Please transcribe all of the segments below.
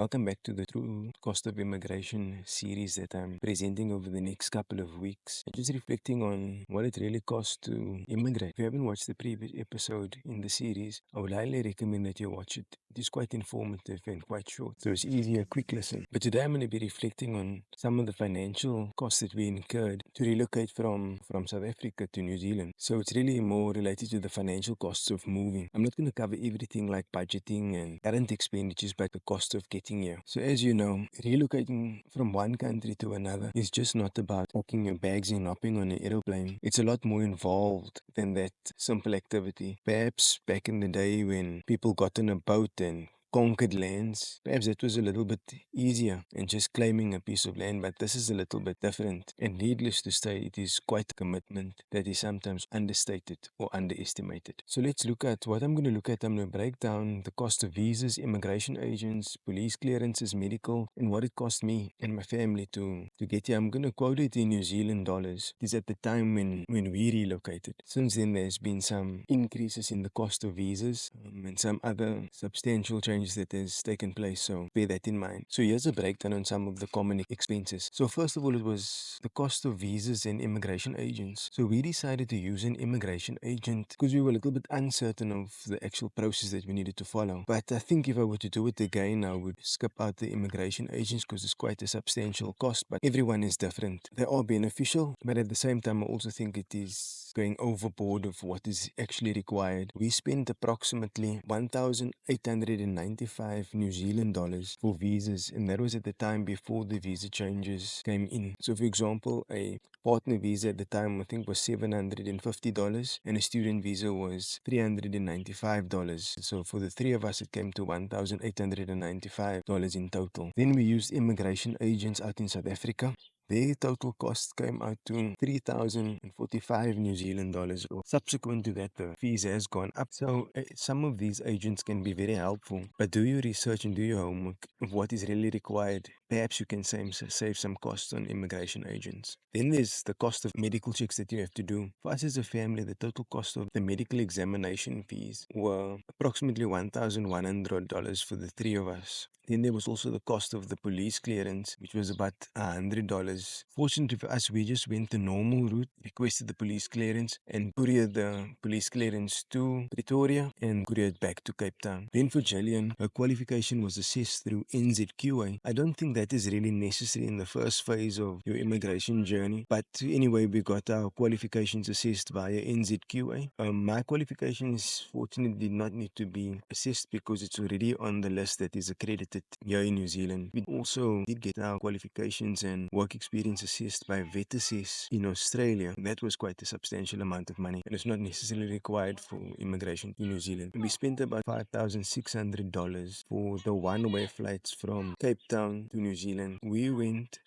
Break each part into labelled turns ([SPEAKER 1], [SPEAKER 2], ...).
[SPEAKER 1] Welcome back to the True Cost of Immigration series that I'm presenting over the next couple of weeks. I'm just reflecting on what it really costs to immigrate. If you haven't watched the previous episode in the series, I would highly recommend that you watch it. It is quite informative and quite short, so it's easy, a quick listen. But today I'm going to be reflecting on some of the financial costs that we incurred to relocate from South Africa to New Zealand. So it's really more related to the financial costs of moving. I'm not going to cover everything like budgeting and current expenditures, but the cost of getting here. So as you know, relocating from one country to another is just not about packing your bags and hopping on an aeroplane. It's a lot more involved than that simple activity. Perhaps back in the day when people got on a boat and conquered lands, perhaps that was a little bit easier and just claiming a piece of land, but this is a little bit different. And needless to say, it is quite a commitment that is sometimes understated or underestimated. So let's look at what I'm going to look at. I'm going to break down the cost of visas, immigration agents, police clearances, medical, and what it cost me and my family to get here. I'm going to quote it in New Zealand dollars. It is at the time when we relocated. Since then, there's been some increases in the cost of visas and some other substantial changes that has taken place. So bear that in mind. So here's a breakdown on some of the common expenses. So first of all, it was the cost of visas and immigration agents. So we decided to use an immigration agent because we were a little bit uncertain of the actual process that we needed to follow. But I think if I were to do it again, I would skip out the immigration agents because it's quite a substantial cost, but everyone is different. They are beneficial, but at the same time, I also think it is going overboard of what is actually required. We spent approximately 1,895 New Zealand dollars for visas, and that was at the time before the visa changes came in. So for example, a partner visa at the time I think was $750 and a student visa was $395. So for the three of us it came to $1,895 in total. Then we used immigration agents out in South Africa. Their total cost came out to 3,045 New Zealand dollars. Subsequent to that, the fees has gone up. So some of these agents can be very helpful, but do your research and do your homework of what is really required. Perhaps you can save some costs on immigration agents. Then there's the cost of medical checks that you have to do. For us as a family, the total cost of the medical examination fees were approximately $1,100 for the three of us. Then there was also the cost of the police clearance, which was about $100. Fortunately for us, we just went the normal route, requested the police clearance, and couriered the police clearance to Pretoria and couriered back to Cape Town. Then for Jillian, her qualification was assessed through NZQA. I don't think that is really necessary in the first phase of your immigration journey, but anyway, we got our qualifications assessed via NZQA. My qualifications fortunately did not need to be assessed because it's already on the list that is accredited here in New Zealand. We also did get our qualifications and work experience assessed by VetAssess in Australia. That was quite a substantial amount of money and it's not necessarily required for immigration in New Zealand. We spent about $5,600 for the one-way flights from Cape Town to New Zealand. We went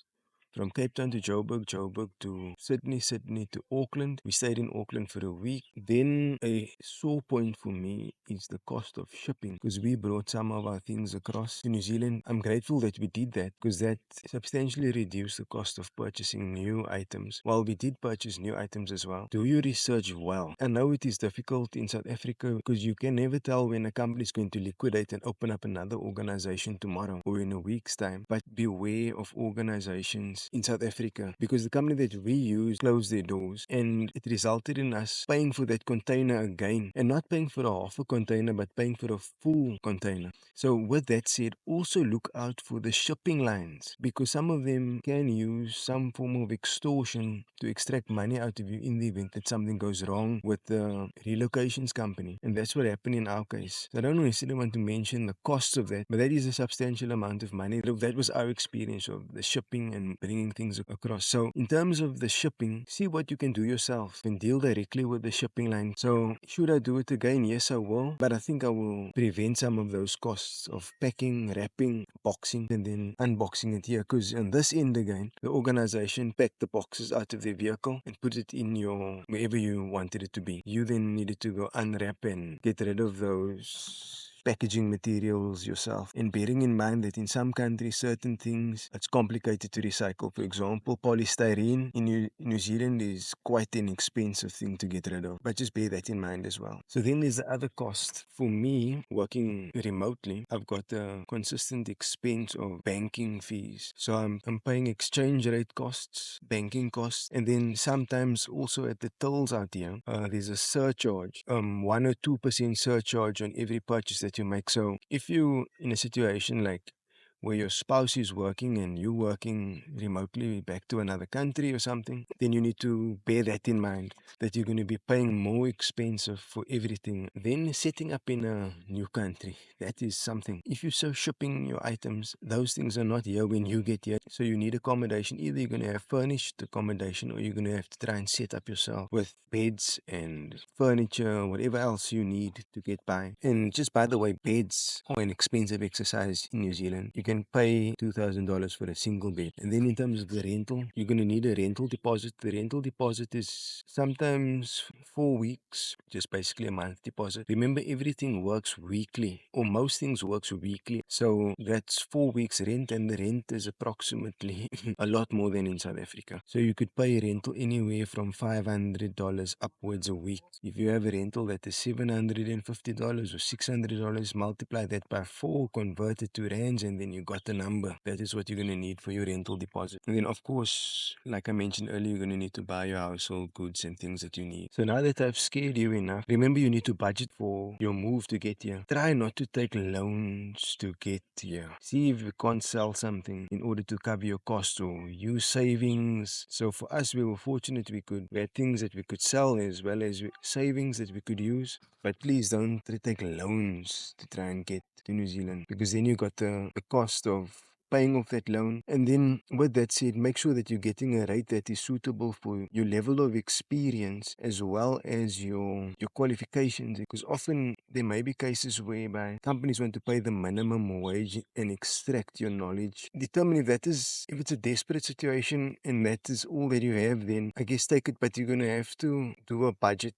[SPEAKER 1] from Cape Town to Joburg, Joburg to Sydney, Sydney to Auckland. We stayed in Auckland for a week. Then a sore point for me is the cost of shipping because we brought some of our things across to New Zealand. I'm grateful that we did that because that substantially reduced the cost of purchasing new items. While we did purchase new items as well, do your research well. I know it is difficult in South Africa because you can never tell when a company is going to liquidate and open up another organization tomorrow or in a week's time, but beware of organizations in South Africa because the company that we use closed their doors and it resulted in us paying for that container again and not paying for a half a container but paying for a full container. So with that said, also look out for the shipping lines because some of them can use some form of extortion to extract money out of you in the event that something goes wrong with the relocations company, and that's what happened in our case. So I don't necessarily want to mention the cost of that, but that is a substantial amount of money. That was our experience of the shipping and bringing things across. So in terms of the shipping, see what you can do yourself and deal directly with the shipping line. So should I do it again? Yes, I will, but I think I will prevent some of those costs of packing, wrapping, boxing and then unboxing it here, because on this end again, the organization packed the boxes out of their vehicle and put it in your wherever you wanted it to be. You then needed to go unwrap and get rid of those packaging materials yourself. And bearing in mind that in some countries, certain things, it's complicated to recycle. For example, polystyrene in New Zealand is quite an expensive thing to get rid of. But just bear that in mind as well. So then there's the other cost. For me, working remotely, I've got a consistent expense of banking fees. So I'm paying exchange rate costs, banking costs, and then sometimes also at the tolls out here, there's a surcharge, 1 or 2% surcharge on every purchase that you make. So if you in a situation like where your spouse is working and you working remotely back to another country or something, then you need to bear that in mind, that you're going to be paying more expensive for everything. Then setting up in a new country, that is something. If you're so shipping your items, those things are not here when you get here. So you need accommodation. Either you're going to have furnished accommodation or you're going to have to try and set up yourself with beds and furniture, whatever else you need to get by. And just by the way, beds are an expensive exercise in New Zealand. You can pay $2,000 for a single bed. And then in terms of the rental, you're going to need a rental deposit. The rental deposit is sometimes 4 weeks, just basically a month deposit. Remember, everything works weekly, or most things works weekly. So that's 4 weeks rent, and the rent is approximately a lot more than in South Africa. So you could pay rental anywhere from $500 upwards a week. If you have a rental that is $750 or $600, multiply that by 4, convert it to rands, and then you got the number. That is what you're going to need for your rental deposit. And then of course, like I mentioned earlier, you're going to need to buy your household goods and things that you need. So now that I've scared you enough, remember you need to budget for your move to get here. Try not to take loans to get here. See if you can't sell something in order to cover your costs, or use savings. So for us, we were fortunate we had things that we could sell as well as savings that we could use. But please don't take loans to try and get to New Zealand, because then you got the cost of paying off that loan. And then with that said, make sure that you're getting a rate that is suitable for your level of experience as well as your qualifications, because often there may be cases whereby companies want to pay the minimum wage and extract your knowledge. Determine if it's a desperate situation and that is all that you have, then I guess take it, but you're going to have to do a budget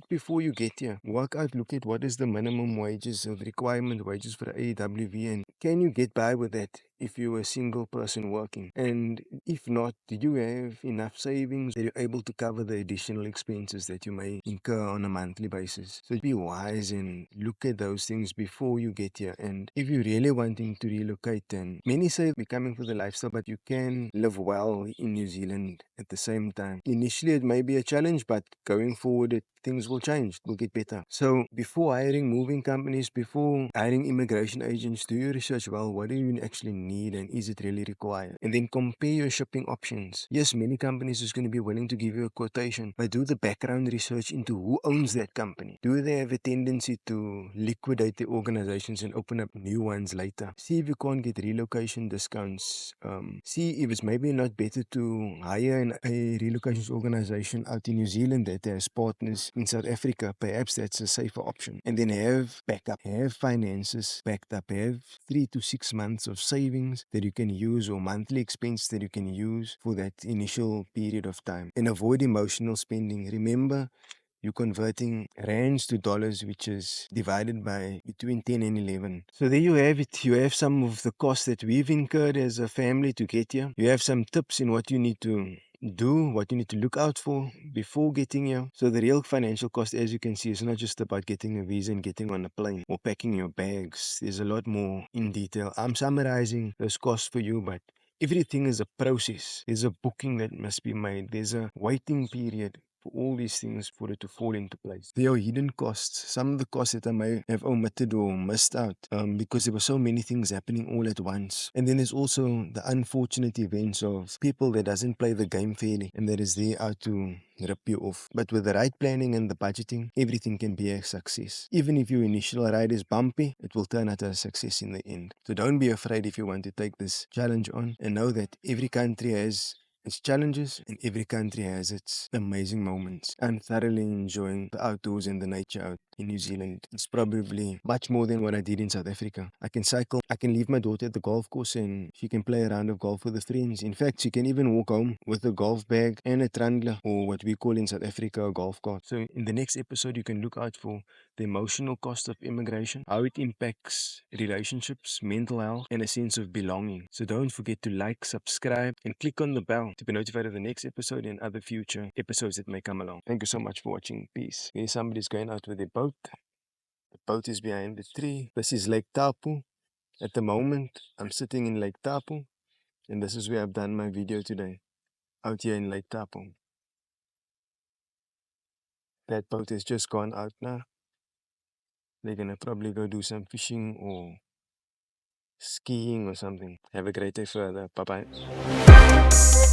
[SPEAKER 1] before you get here. Work out, look at what is the minimum wages or the requirement wages for the AWV, and can you get by with that if you're a single person working? And if not, do you have enough savings that you're able to cover the additional expenses that you may incur on a monthly basis? So be wise and look at those things before you get here. And if you're really wanting to relocate, then many say we're coming for the lifestyle, but you can live well in New Zealand at the same time. Initially it may be a challenge, but going forward things will change, it will get better. So before hiring moving companies, before hiring immigration agents, do your research well. What do you actually need, and is it really required? And then compare your shipping options. Yes, many companies is going to be willing to give you a quotation, but do the background research into who owns that company. Do they have a tendency to liquidate the organizations and open up new ones later? See if you can't get relocation discounts. See if it's maybe not better to hire a relocation organization out in New Zealand that has partners in South Africa. Perhaps that's a safer option. And then have backup, have finances backed up, have 3 to 6 months of savings that you can use, or monthly expense that you can use for that initial period of time. And avoid emotional spending. Remember, you're converting rands to dollars, which is divided by between 10 and 11. So there you have it. You have some of the costs that we've incurred as a family to get here. You have some tips in what you need to do, what you need to look out for before getting here. So the real financial cost, as you can see, is not just about getting a visa and getting on a plane or packing your bags. There's a lot more in detail. I'm summarizing those costs for you, but everything is a process. There's a booking that must be made. There's a waiting period for all these things for it to fall into place. There are hidden costs. Some of the costs that I may have omitted or missed out because there were so many things happening all at once. And then there's also the unfortunate events of people that doesn't play the game fairly and that is there out to rip you off. But with the right planning and the budgeting, everything can be a success. Even if your initial ride is bumpy, it will turn out a success in the end. So don't be afraid if you want to take this challenge on, and know that every country has its challenges, and every country has its amazing moments. I'm thoroughly enjoying the outdoors and the nature out in New Zealand. It's probably much more than what I did in South Africa. I can cycle, I can leave my daughter at the golf course and she can play a round of golf with her friends. In fact, she can even walk home with a golf bag and a trundler, or what we call in South Africa a golf cart. So in the next episode, you can look out for the emotional cost of immigration, how it impacts relationships, mental health, and a sense of belonging. So don't forget to like, subscribe, and click on the bell to be notified of the next episode and other future episodes that may come along. Thank you so much for watching. Peace. Here somebody's going out with a boat. The boat is behind the tree. This is Lake Tapu. At the moment, I'm sitting in Lake Tapu, and this is where I've done my video today, out here in Lake Tapu. That boat has just gone out now. They're gonna probably go do some fishing or skiing or something. Have a great day further. Bye bye.